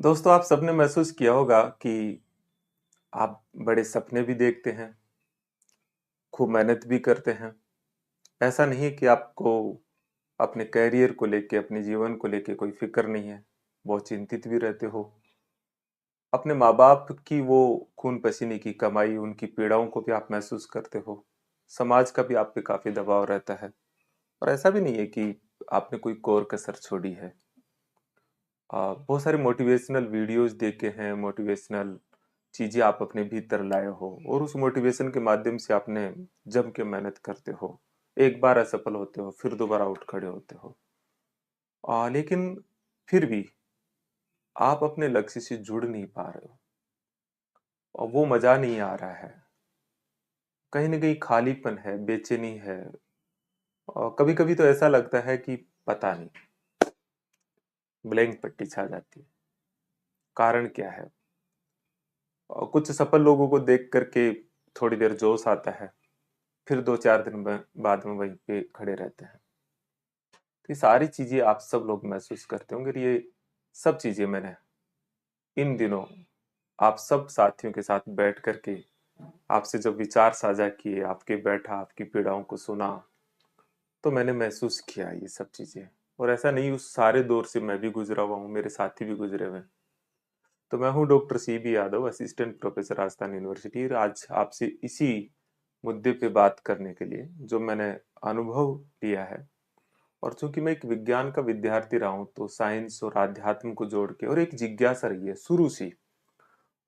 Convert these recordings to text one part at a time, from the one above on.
दोस्तों, आप सबने महसूस किया होगा कि आप बड़े सपने भी देखते हैं, खूब मेहनत भी करते हैं। ऐसा नहीं है कि आपको अपने करियर को लेके, अपने जीवन को लेके कोई फिक्र नहीं है। बहुत चिंतित भी रहते हो। अपने माँ-बाप की वो खून पसीने की कमाई, उनकी पीड़ाओं को भी आप महसूस करते हो। समाज का भी आप पे काफ़ी दबाव रहता है। और ऐसा भी नहीं है कि आपने कोई कोर कसर छोड़ी है। बहुत सारे मोटिवेशनल वीडियोस देखे हैं, मोटिवेशनल चीजें आप अपने भीतर लाए हो और उस मोटिवेशन के माध्यम से आपने जम के मेहनत करते हो। एक बार असफल होते हो, फिर दोबारा उठ खड़े होते हो। लेकिन फिर भी आप अपने लक्ष्य से जुड़ नहीं पा रहे हो और वो मजा नहीं आ रहा है। कहीं ना कहीं खालीपन है, बेचैनी है। और कभी कभी तो ऐसा लगता है कि पता नहीं, ब्लैंक पट्टी छा जाती है। कारण क्या है? और कुछ सफल लोगों को देख करके थोड़ी देर जोश आता है, फिर 2-4 दिन बाद में वहीं पे खड़े रहते हैं। तो ये सारी चीजें आप सब लोग महसूस करते होंगे और ये सब चीजें मैंने इन दिनों आप सब साथियों के साथ बैठ करके आपसे जब विचार साझा किए, आपके बैठा, आपकी पीड़ाओं को सुना, तो मैंने महसूस किया ये सब चीजें। और ऐसा नहीं, उस सारे दौर से मैं भी गुजरा हुआ हूँ, मेरे साथी भी गुजरे हुए हैं। तो मैं हूँ doctor CB Yadav, assistant professor Rajasthan university, और आज आपसे इसी मुद्दे पे बात करने के लिए जो मैंने अनुभव लिया है। और चूंकि मैं एक विज्ञान का विद्यार्थी रहा हूँ, तो साइंस और आध्यात्म को जोड़ के, और एक जिज्ञासा रही है शुरू से।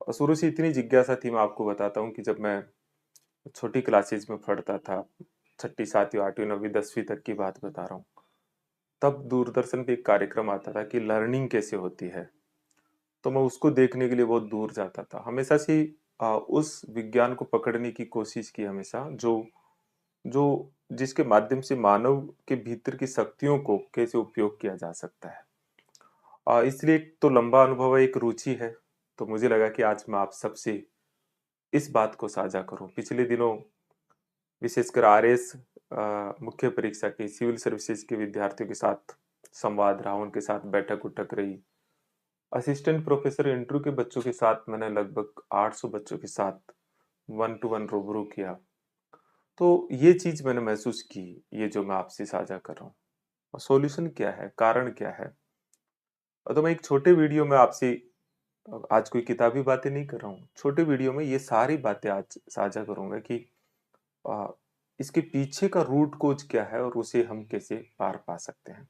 और शुरू से इतनी जिज्ञासा थी, मैं आपको बताता हूँ कि जब मैं छोटी क्लासेज में पढ़ता था, छठी, सातवीं, आठवीं, नौवीं, 10वीं तक की बात बता रहा हूँ, तब दूरदर्शन पे एक कार्यक्रम आता था कि लर्निंग कैसे होती है। तो मैं उसको देखने के लिए बहुत दूर जाता था। हमेशा से उस विज्ञान को पकड़ने की कोशिश की, हमेशा जो जो जिसके माध्यम से मानव के भीतर की शक्तियों को कैसे उपयोग किया जा सकता है। इसलिए एक तो लंबा अनुभव है, एक रुचि है। तो मुझे लगा कि आज मैं आप सबसे इस बात को साझा करूं। पिछले दिनों विशेषकर RS मुख्य परीक्षा के सिविल सर्विसेज के विद्यार्थियों के साथ संवाद रहा, उनके साथ बैठक उठक रही। असिस्टेंट प्रोफेसर इंटरव्यू के बच्चों के साथ मैंने लगभग 800 बच्चों के साथ वन टू वन रूबरू किया। तो ये चीज मैंने महसूस की, ये जो मैं आपसे साझा कर रहा हूँ। और सॉल्यूशन क्या है, कारण क्या है? तो मैं एक छोटे वीडियो में आपसे आज कोई किताबी बातें नहीं कर रहा हूँ, छोटे वीडियो में ये सारी बातें आज साझा करूंगा कि आ, इसके पीछे का रूट कोज क्या है और उसे हम कैसे पार पा सकते हैं।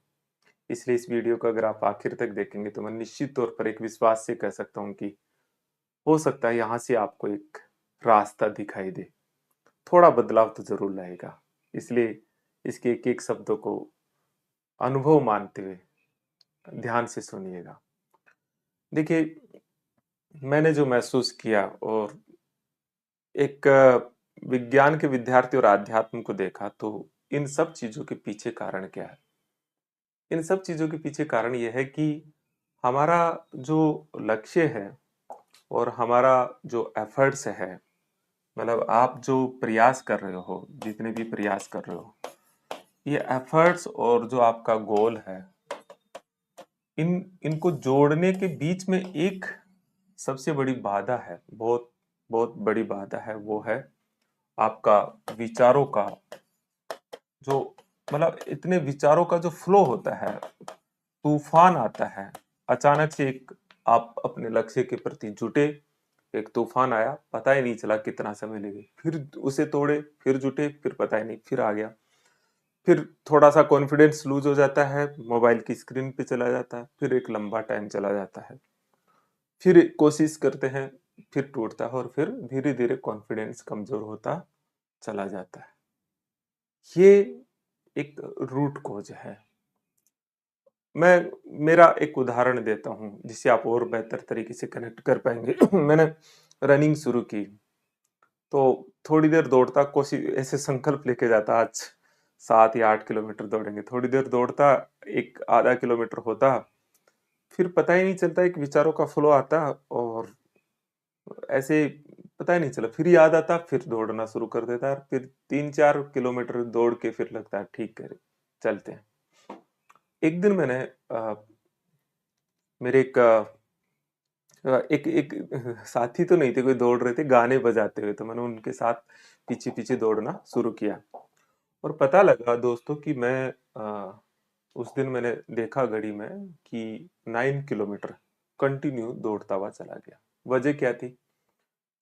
इसलिए इस वीडियो को अगर आप आखिर तक देखेंगे तो मैं निश्चित तौर पर एक विश्वास से कह सकता हूँ कि हो सकता है यहाँ से आपको एक रास्ता दिखाई दे। थोड़ा बदलाव तो जरूर लाएगा। इसलिए इसके एक एक शब्दों को अनुभव मानते हुए ध्यान से सुनिएगा। देखिए, मैंने जो महसूस किया और एक विज्ञान के विद्यार्थी और आध्यात्म को देखा, तो इन सब चीजों के पीछे कारण क्या है? इन सब चीजों के पीछे कारण यह है कि हमारा जो लक्ष्य है और हमारा जो एफर्ट्स है, मतलब आप जो प्रयास कर रहे हो, जितने भी प्रयास कर रहे हो, ये एफर्ट्स और जो आपका गोल है, इन इनको जोड़ने के बीच में एक सबसे बड़ी बाधा है, बहुत बहुत बड़ी बाधा है। वो है आपका विचारों का जो, मतलब इतने विचारों का जो फ्लो होता है, तूफान आता है। अचानक से एक आप अपने लक्ष्य के प्रति जुटे, एक तूफान आया, पता ही नहीं चला कितना समय लगे, फिर उसे तोड़े, फिर जुटे, फिर पता ही नहीं, फिर आ गया। फिर थोड़ा सा कॉन्फिडेंस लूज हो जाता है, मोबाइल की स्क्रीन पे चला जाता है, फिर एक लंबा टाइम चला जाता है, फिर कोशिश करते हैं, फिर टूटता है, और फिर धीरे धीरे कॉन्फिडेंस कमजोर होता चला जाता है। ये एक रूट कोज है। मैं मेरा एक उदाहरण देता हूँ जिससे आप और बेहतर तरीके से कनेक्ट कर पाएंगे। मैंने रनिंग शुरू की, तो थोड़ी देर दौड़ता, कोशिश ऐसे संकल्प लेके जाता, आज 7 या 8 किलोमीटर दौड़ेंगे। थोड़ी देर दौड़ता, एक आधा किलोमीटर होता, फिर पता ही नहीं चलता, एक विचारों का फ्लो आता और ऐसे पता ही नहीं चला, फिर याद आता, फिर दौड़ना शुरू कर देता, फिर 3-4 किलोमीटर दौड़ के फिर लगता है ठीक है, चलते हैं। एक दिन मैंने मेरे एक एक एक साथी तो नहीं थे, कोई दौड़ रहे थे गाने बजाते हुए, तो मैंने उनके साथ पीछे पीछे दौड़ना शुरू किया। और पता लगा दोस्तों कि मैं उस दिन मैंने देखा घड़ी में कि 9 किलोमीटर कंटिन्यू दौड़ता हुआ चला गया। वजह क्या थी?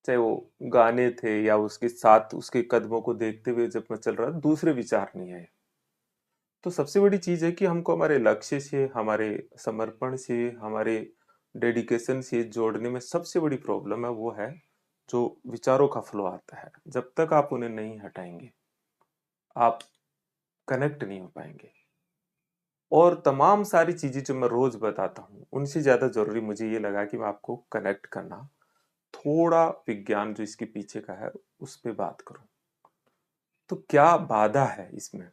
चाहे वो गाने थे या उसके साथ उसके कदमों को देखते हुए जब मैं चल रहा था, दूसरे विचार नहीं आए। तो सबसे बड़ी चीज है कि हमको हमारे लक्ष्य से, हमारे समर्पण से, हमारे डेडिकेशन से जोड़ने में सबसे बड़ी प्रॉब्लम है वो है जो विचारों का फ्लो आता है। जब तक आप उन्हें नहीं हटाएंगे, आप कनेक्ट नहीं हो पाएंगे। और तमाम सारी चीजें जो मैं रोज बताता हूँ, उनसे ज्यादा जरूरी मुझे ये लगा कि मैं आपको कनेक्ट करना, थोड़ा विज्ञान जो इसके पीछे का है उस पे बात करूं। तो क्या बाधा है इसमें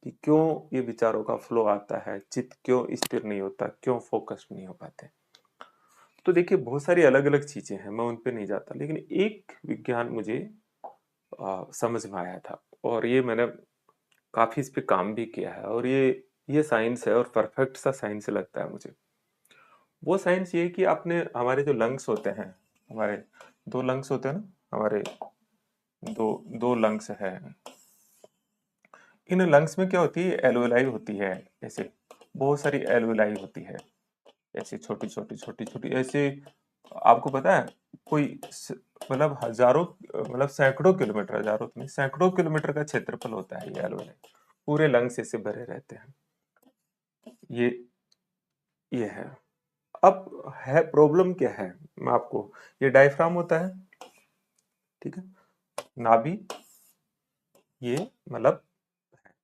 कि क्यों ये विचारों का फ्लो आता है, चित्त क्यों स्थिर नहीं होता, क्यों फोकस नहीं हो पाते? तो देखिए, बहुत सारी अलग अलग चीजें हैं, मैं उन पे नहीं जाता, लेकिन एक विज्ञान मुझे समझ में आया था, और ये मैंने काफी इस पे काम भी किया है, और ये साइंस है और परफेक्ट सा साइंस लगता है मुझे। वो साइंस ये है कि आपने, हमारे जो लंग्स होते हैं, हमारे दो लंग्स होते हैं ना, हमारे दो दो लंग्स है। इन लंग्स में क्या होती है? एल्वेलाई होती है। ऐसे बहुत सारी एल्वेलाई होती है, ऐसे छोटी छोटी छोटी छोटी ऐसे। आपको पता है, कोई मतलब हजारों, मतलब सैकड़ों किलोमीटर, हजारों तो नहीं, सैकड़ों किलोमीटर का क्षेत्रफल होता है ये एल्वेलाई। पूरे लंग्स ऐसे भरे रहते हैं। ये ये है। अब है प्रॉब्लम क्या है? मैं आपको, ये डायफ्राम होता है, ठीक है, नाभि, ये मतलब,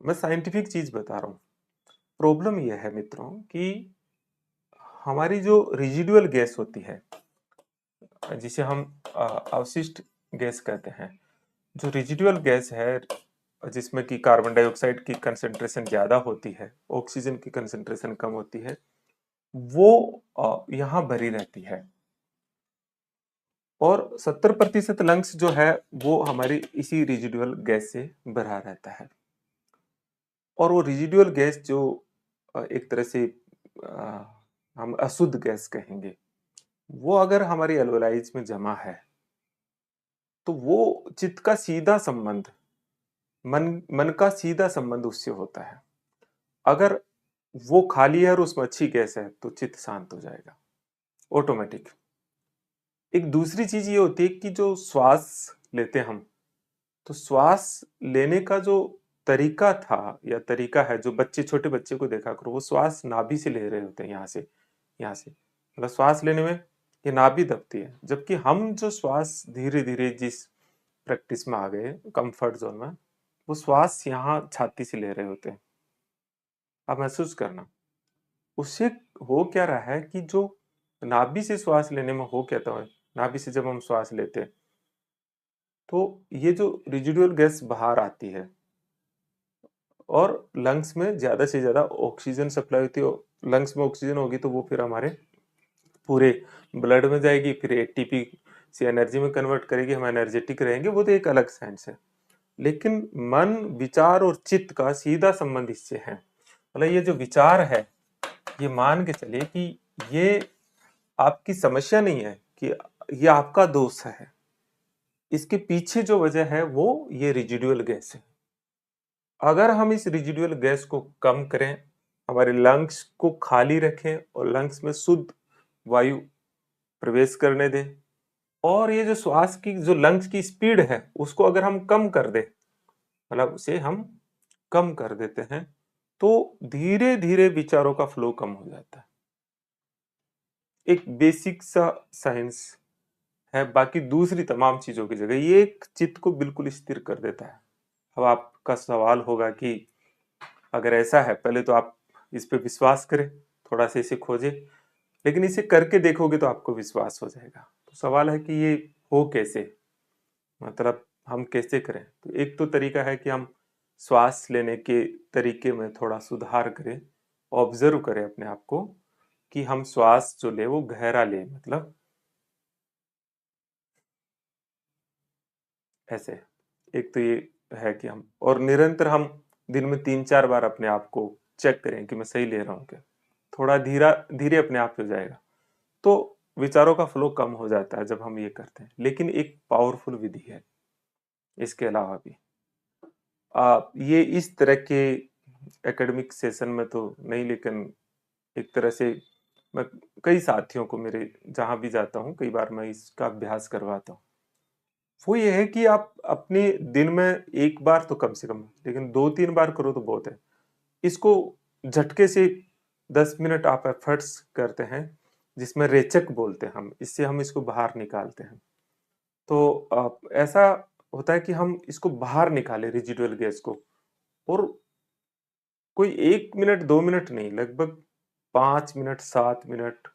मैं साइंटिफिक चीज बता रहा हूँ। प्रॉब्लम ये है मित्रों कि हमारी जो रिजिडुअल गैस होती है, जिसे हम अवशिष्ट गैस कहते हैं, जो रिजिडुअल गैस है, जिसमें कि कार्बन डाइऑक्साइड की कंसंट्रेशन ज्यादा होती है, ऑक्सीजन की कंसंट्रेशन कम होती है, वो यहाँ भरी रहती है। और 70% लंग्स जो है वो हमारी इसी रिजिडुअल गैस से भरा रहता है। और वो रिजिडुअल गैस जो एक तरह से अ, हम अशुद्ध गैस कहेंगे, वो अगर हमारी एल्वेलाइज में जमा है, तो वो चित्त का सीधा संबंध, मन मन का सीधा संबंध उससे होता है। अगर वो खाली है और उसमें अच्छी गैस है, तो चित्त शांत हो जाएगा ऑटोमेटिक। एक दूसरी चीज ये होती है कि जो श्वास लेते हैं हम, तो श्वास लेने का जो तरीका था या तरीका है, जो बच्चे, छोटे बच्चे को देखा करो, वो श्वास नाभि से ले रहे होते हैं, यहाँ से मतलब श्वास लेने में ये नाभि दबती है। जबकि हम जो श्वास धीरे धीरे जिस प्रैक्टिस में आ गए, कंफर्ट जोन में, वो श्वास यहाँ छाती से ले रहे होते हैं। आप महसूस करना, उससे हो क्या रहा है कि जो नाभि से श्वास लेने में हो क्या था, नाभि से जब हम श्वास लेते हैं, तो ये जो रिजिडुअल गैस बाहर आती है और लंग्स में ज्यादा से ज्यादा ऑक्सीजन सप्लाई होती है। लंग्स में ऑक्सीजन होगी तो वो फिर हमारे पूरे ब्लड में जाएगी, फिर एटीपी से एनर्जी में कन्वर्ट करेगी, हम एनर्जेटिक रहेंगे। वो तो एक अलग साइंस है। लेकिन मन, विचार और चित्त का सीधा संबंध इससे है। मतलब ये जो विचार है, ये मान के चलिए कि ये आपकी समस्या नहीं है, कि ये आपका दोष है। इसके पीछे जो वजह है वो ये रिजिडुअल गैस है। अगर हम इस रिजिडुअल गैस को कम करें, हमारे लंग्स को खाली रखें और लंग्स में शुद्ध वायु प्रवेश करने दें, और ये जो श्वास की, जो लंग्स की स्पीड है, उसको अगर हम कम कर दें, मतलब उसे हम कम कर देते हैं, तो धीरे धीरे विचारों का फ्लो कम हो जाता है। एक बेसिक सा साइंस है। बाकी दूसरी तमाम चीजों की जगह ये एक चित्त को बिल्कुल स्थिर कर देता है। अब आपका सवाल होगा कि अगर ऐसा है, पहले तो आप इस पे विश्वास करें, थोड़ा सा इसे खोजें, लेकिन इसे करके देखोगे तो आपको विश्वास हो जाएगा। तो सवाल है कि ये हो कैसे, मतलब हम कैसे करें? तो एक तो तरीका है कि हम श्वास लेने के तरीके में थोड़ा सुधार करें, ऑब्जर्व करें अपने आप को, कि हम श्वास जो ले वो गहरा ले, मतलब ऐसे। एक तो ये है कि हम, और निरंतर हम दिन में 3-4 बार अपने आप को चेक करें कि मैं सही ले रहा हूँ क्या। थोड़ा धीरे अपने आप हो जाएगा। तो विचारों का फ्लो कम हो जाता है जब हम ये करते हैं, लेकिन एक पावरफुल विधि है इसके अलावा भी। ये इस तरह के एकेडमिक सेशन में तो नहीं, लेकिन एक तरह से मैं कई साथियों को, मेरे जहां भी जाता हूँ कई बार मैं इसका अभ्यास करवाता हूँ। वो ये है कि आप अपने दिन में एक बार तो कम से कम, लेकिन 2-3 बार करो तो बहुत है। इसको झटके से 10 मिनट आप एफर्ट्स करते हैं, जिसमें रेचक बोलते हैं हम, इससे हम इसको बाहर निकालते हैं। तो ऐसा होता है कि हम इसको बाहर निकालें रेजिडुअल गैस को, और कोई 1 मिनट 2 मिनट नहीं, लगभग 5 मिनट 7 मिनट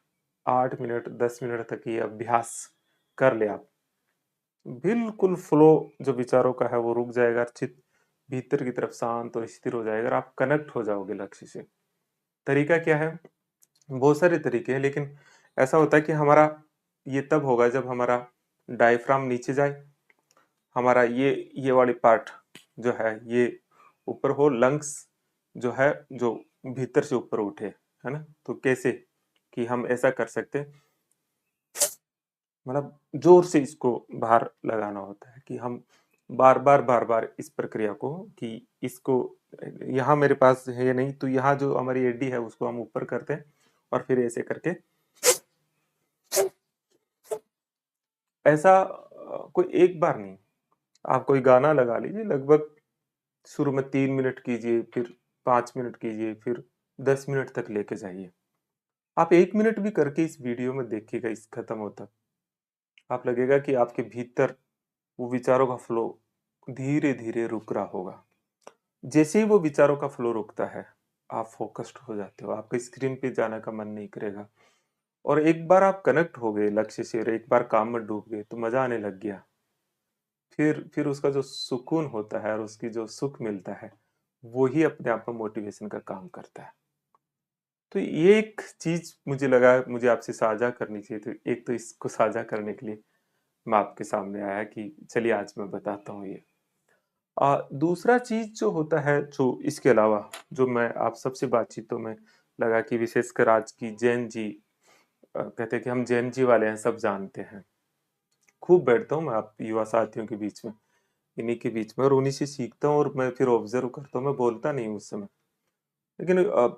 8 मिनट 10 मिनट तक ये अभ्यास कर ले आप, बिल्कुल फ्लो जो विचारों का है वो रुक जाएगा, चित्त भीतर की तरफ शांत और स्थिर हो जाएगा और आप कनेक्ट हो जाओगे लक्ष्य से। तरीका क्या है? बहुत सारे तरीके हैं, लेकिन ऐसा होता है कि हमारा ये तब होगा जब हमारा डायफ्राम नीचे जाए, हमारा ये वाली पार्ट जो है ये ऊपर हो, लंग्स जो है जो भीतर से ऊपर उठे, है ना? तो कैसे कि हम ऐसा कर सकते हैं, मतलब जोर से इसको बाहर लगाना होता है कि हम बार बार इस प्रक्रिया को, कि इसको यहाँ मेरे पास है नहीं तो यहाँ जो हमारी एडी है उसको हम ऊपर करते हैं, और फिर ऐसे करके ऐसा कोई एक बार नहीं, आप कोई गाना लगा लीजिए, लगभग शुरू में 3 मिनट कीजिए, फिर 5 मिनट कीजिए, फिर 10 मिनट तक लेके जाइए। आप 1 मिनट भी करके इस वीडियो में देखिएगा, इस खत्म होता आप लगेगा कि आपके भीतर वो विचारों का फ्लो धीरे धीरे रुक रहा होगा। जैसे ही वो विचारों का फ्लो रुकता है, आप फोकस्ड हो जाते हो, आपके स्क्रीन पे जाने का मन नहीं करेगा, और एक बार आप कनेक्ट हो गए लक्ष्य से और एक बार काम में डूब गए तो मजा आने लग गया। फिर उसका जो सुकून होता है और उसकी जो सुख मिलता है, वो ही अपने आप में मोटिवेशन का काम करता है। तो ये एक चीज मुझे लगा मुझे आपसे साझा करनी चाहिए, तो एक तो इसको साझा करने के लिए मैं आपके सामने आया कि चलिए आज मैं बताता हूँ ये। दूसरा चीज जो होता है, जो इसके अलावा जो मैं आप सबसे बातचीतों में लगा कि विशेषकर आज की जैन जी, कहते हैं कि हम जैन जी वाले हैं, सब जानते हैं। खूब बैठता हूँ मैं आप युवा साथियों के बीच में, इन्हीं के बीच में, और उन्हीं से सीखता हूँ, और मैं फिर ऑब्जर्व करता हूँ, मैं बोलता नहीं हूँ उस समय, लेकिन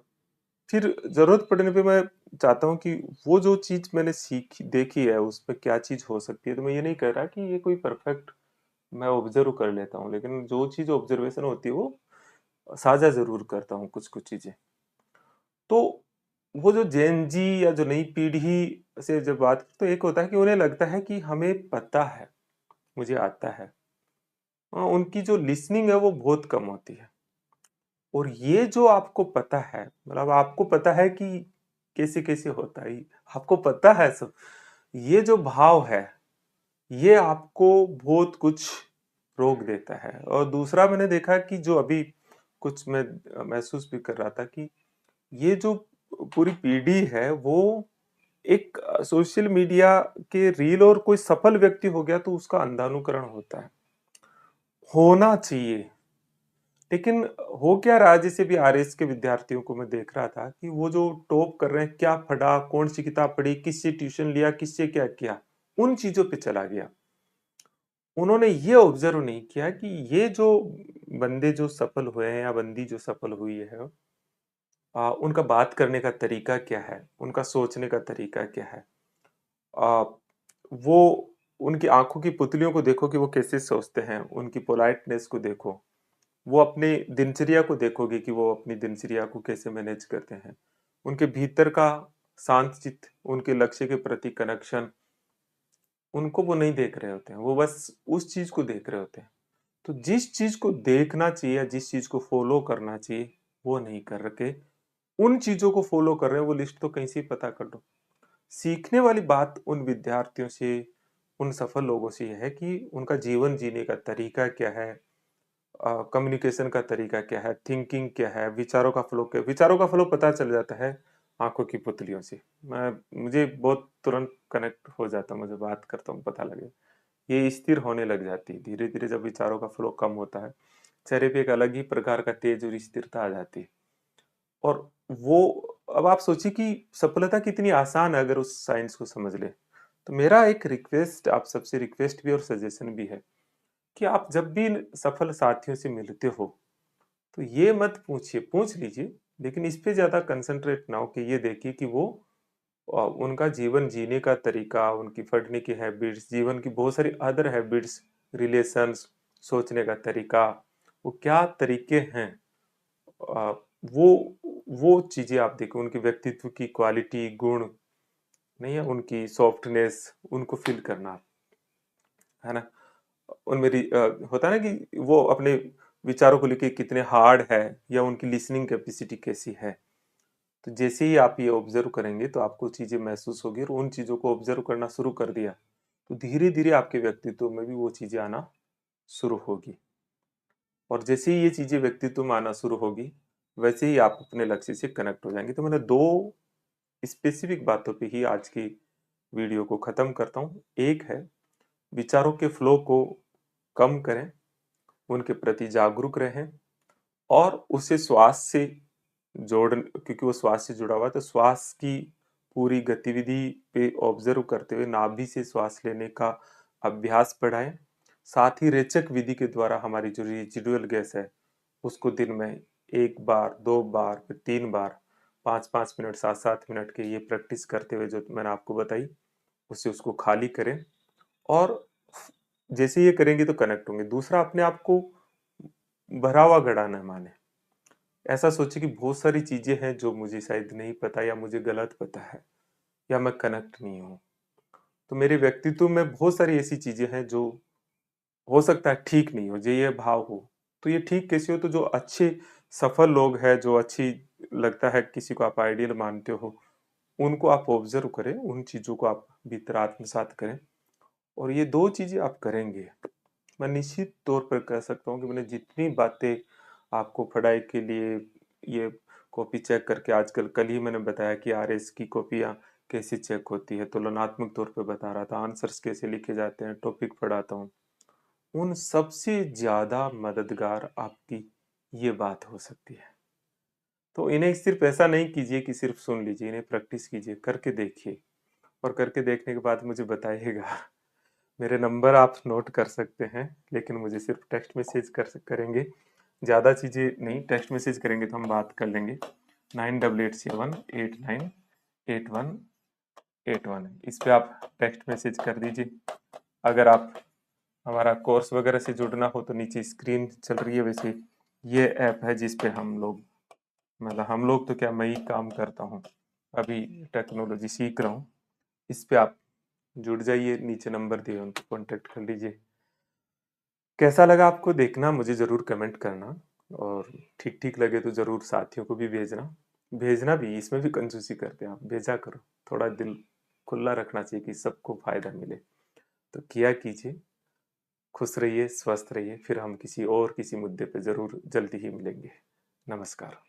फिर जरूरत पड़ने पे मैं चाहता हूँ कि वो जो चीज मैंने सीखी देखी है उसमें क्या चीज हो सकती है। तो मैं ये नहीं कह रहा कि ये कोई परफेक्ट मैं ऑब्जर्व कर लेता हूँ, लेकिन जो चीज ऑब्जर्वेशन होती है वो साझा जरूर करता हूँ, कुछ कुछ चीजें। तो वो जो जेन जी या जो नई पीढ़ी से जब बात करते, तो एक होता है कि उन्हें लगता है कि हमें पता है, मुझे आता है। उनकी जो लिसनिंग है वो बहुत कम होती है। और ये जो आपको पता है, मतलब आपको पता है कि कैसे कैसे होता है, आपको पता है सब, ये जो भाव है ये आपको बहुत कुछ रोक देता है। और दूसरा मैंने देखा कि जो अभी कुछ मैं महसूस भी कर रहा था कि ये जो पूरी पीढ़ी है वो एक सोशल मीडिया के रील, और कोई सफल व्यक्ति हो गया तो उसका अंधानुकरण होता है, होना चाहिए। लेकिन हो क्या रहा है, जैसे भी आरएस के विद्यार्थियों को मैं देख रहा था कि वो जो टॉप कर रहे हैं, क्या पढ़ा, कौन सी किताब पढ़ी, किससे ट्यूशन लिया, किससे क्या किया, उन चीजों पे चला गया। उन्होंने ये ऑब्जर्व नहीं किया कि ये जो बंदे जो सफल हुए हैं या बंदी जो सफल हुई है, उनका बात करने का तरीका क्या है, उनका सोचने का तरीका क्या है। आ, वो उनकी आंखों की पुतलियों को देखो कि वो कैसे सोचते हैं, उनकी पोलाइटनेस को देखो, वो अपनी दिनचर्या को देखोगे कि वो अपनी दिनचर्या को कैसे मैनेज करते हैं, उनके भीतर का शांत चित्त, उनके लक्ष्य के प्रति कनेक्शन, उनको वो नहीं देख रहे होते हैं, वो बस उस चीज को देख रहे होते हैं। तो जिस चीज को देखना चाहिए या जिस चीज को फॉलो करना चाहिए वो नहीं कर रखे, उन चीजों को फॉलो कर रहे हैं। वो लिस्ट तो कहीं से ही पता कर लो। सीखने वाली बात उन विद्यार्थियों से, उन सफल लोगों से यह है कि उनका जीवन जीने का तरीका क्या है, कम्युनिकेशन का तरीका क्या है, थिंकिंग क्या है, विचारों का फ्लो क्या, विचारों का फ्लो पता चल जाता है आंखों की पुतलियों से। मैं मुझे बहुत तुरंत कनेक्ट हो जाता हूँ, मुझे बात करता हूँ पता लगे, ये स्थिर होने लग जाती है धीरे धीरे। जब विचारों का फ्लो कम होता है, चेहरे पे एक अलग ही प्रकार का तेज और स्थिरता आ जाती है। और वो अब आप सोचिए कि सफलता कितनी आसान है अगर उस साइंस को समझ ले। तो मेरा एक रिक्वेस्ट, आप सबसे रिक्वेस्ट भी और सजेशन भी है कि आप जब भी सफल साथियों से मिलते हो तो ये मत पूछिए, पूछ लीजिए लेकिन इस पे ज्यादा कंसंट्रेट ना हो कि ये देखिए कि वो उनका जीवन जीने का तरीका, उनकी पढ़ने की हैबिट्स, जीवन की बहुत सारी अदर हैबिट्स, रिलेशंस, सोचने का तरीका, वो क्या तरीके हैं, अ, वो वो चीजें आप देखो, उनके व्यक्तित्व की क्वालिटी, गुण, नहीं है उनकी सॉफ्टनेस, उनको फील करना, है ना। उनमें होता है ना कि वो अपने विचारों को लेके कितने हार्ड है, या उनकी लिसनिंग कैपेसिटी कैसी है। तो जैसे ही आप ये ऑब्जर्व करेंगे तो आपको चीजें महसूस होगी, और उन चीजों को ऑब्जर्व करना शुरू कर दिया तो धीरे धीरे आपके व्यक्तित्व में भी वो चीजें आना शुरू होगी। और जैसे ही ये चीजें व्यक्तित्व में आना शुरू होगी वैसे ही आप अपने लक्ष्य से कनेक्ट हो जाएंगे। तो मैंने दो स्पेसिफिक बातों पे ही आज की वीडियो को खत्म करता हूँ। एक है, विचारों के फ्लो को कम करें, उनके प्रति जागरूक रहें, और उसे श्वास से जोड़, क्योंकि वो श्वास से जुड़ा हुआ है तो श्वास की पूरी गतिविधि पे ऑब्जर्व करते हुए नाभि से श्वास लेने का अभ्यास बढ़ाएं। साथ ही रेचक विधि के द्वारा हमारी जो रेजिडुअल गैस है उसको दिन में एक बार, दो बार, फिर तीन बार, 5-5 मिनट, 7-7 मिनट के ये प्रैक्टिस करते हुए जो मैंने आपको बताई उससे उसको खाली करें। और जैसे ये करेंगे तो कनेक्ट होंगे। दूसरा, अपने आप को भरा हुआ घड़ा न माने। ऐसा सोचे कि बहुत सारी चीजें हैं जो मुझे शायद नहीं पता, या मुझे गलत पता है, या मैं कनेक्ट नहीं हूँ। तो मेरे व्यक्तित्व में बहुत सारी ऐसी चीजें हैं जो हो सकता है ठीक नहीं हो, जो ये भाव हो। तो ये ठीक कैसे हो? तो जो अच्छे सफल लोग हैं, जो अच्छी लगता है किसी को आप आइडियल मानते हो, उनको आप ऑब्जर्व करें, उन चीजों को आप भीतर आत्मसात करें। और ये दो चीजें आप करेंगे, मैं निश्चित तौर पर कह सकता हूँ कि मैंने जितनी बातें आपको पढ़ाई के लिए, ये कॉपी चेक करके, आजकल कल ही मैंने बताया कि आरएस की कॉपियाँ कैसे चेक होती है, तुलनात्मक तौर पे बता रहा था, आंसर्स कैसे लिखे जाते हैं, टॉपिक पढ़ाता हूँ, उन सबसे ज्यादा मददगार आपकी ये बात हो सकती है। तो इन्हें सिर्फ ऐसा नहीं कीजिए कि सिर्फ सुन लीजिए, इन्हें प्रैक्टिस कीजिए, करके देखिए, और करके देखने के बाद मुझे बताइएगा। मेरे नंबर आप नोट कर सकते हैं, लेकिन मुझे सिर्फ टेक्स्ट मैसेज करेंगे, ज़्यादा चीज़ें नहीं, टेक्स्ट मैसेज करेंगे तो हम बात कर लेंगे। 9887898181, इस पे आप टेक्स्ट मैसेज कर दीजिए। अगर आप हमारा कोर्स वगैरह से जुड़ना हो तो नीचे स्क्रीन चल रही है, वैसे ये ऐप है जिस पे हम लोग, मतलब हम लोग तो क्या, मैं ही काम करता हूँ, अभी टेक्नोलॉजी सीख रहा हूँ। इस पे आप जुड़ जाइए, नीचे नंबर दिए उनको कांटेक्ट कर लीजिए। कैसा लगा आपको देखना मुझे ज़रूर कमेंट करना, और ठीक ठीक लगे तो ज़रूर साथियों को भी भेजना। भेजना भी, इसमें भी कंजूसी करते हैं आप, भेजा करो। थोड़ा दिल खुला रखना चाहिए कि सबको फायदा मिले। तो किया कीजिए। खुश रहिए, स्वस्थ रहिए। फिर हम किसी और किसी मुद्दे पे ज़रूर जल्दी ही मिलेंगे। नमस्कार।